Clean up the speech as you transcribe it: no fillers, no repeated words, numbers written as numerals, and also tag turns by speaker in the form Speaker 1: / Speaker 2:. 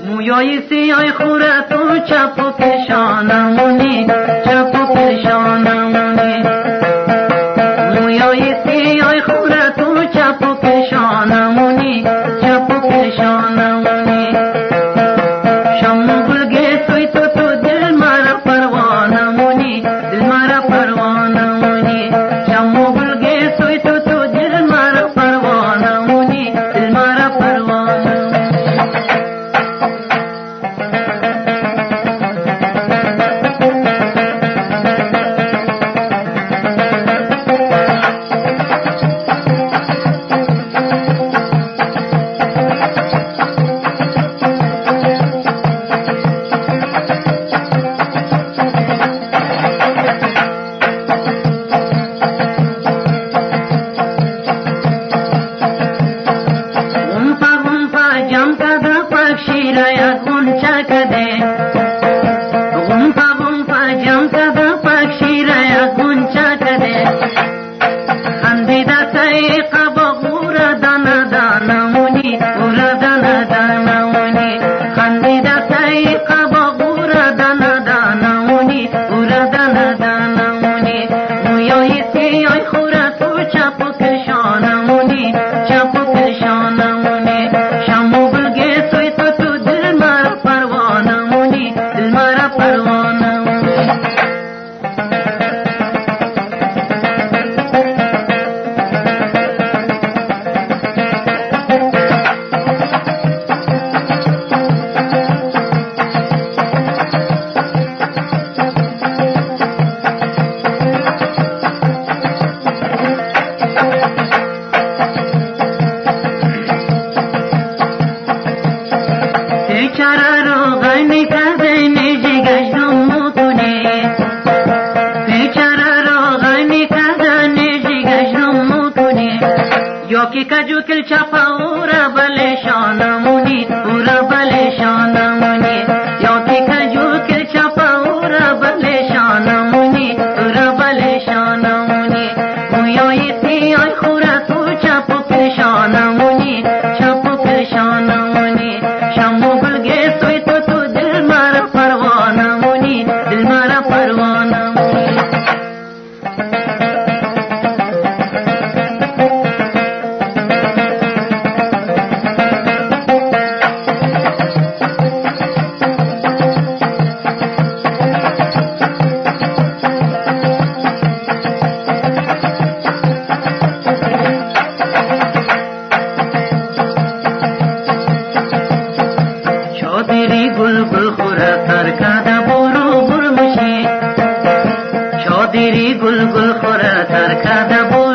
Speaker 1: مویای سیاه خورت و چپ و کشانمونی، چپ و کشانمونی. مویای سیاه خورت و چپ و کشانمونی، چپ و کشانمونی. شم و گلگه سوی تو دل مرا پروانمونی، دل مرا پروانمونی. شم و گلگه سوی تو دل مرا پروانمونی، دل مرا پروانمونی. شیرای گونچه کده غنپا غنپا جم کده پاک شیرای گونچه کده خندیده سای قبا غورا دانا دانا مونی غورا دانا دانا مونی خندیده سای قبا غورا دانا دانا مونی غورا دانا دانا مونی مویای سیای خورا تو چپو کشانا مونی چپو کشانا مونی شمو بلگه سوی بیچاره رو غنی کرده نیجی گشتم کنی بیچاره رو غنی کرده نیجی گشتم کنی یا کی کجو کل چپا اورا بلشانمونی اورا بلشانمونی یا کی کجو کل چپا اورا بلشانمونی اورا بلشانمونی مویای سیاه خورا تو چپو کشانمونی چپو کشانمونی شمو بلگه سوی تو دل مرا پروانمونی دل مرا پروانمونی. چادری گل گل خورا ترکاده برو برمشی چادری گل گل خورا ترکاده برو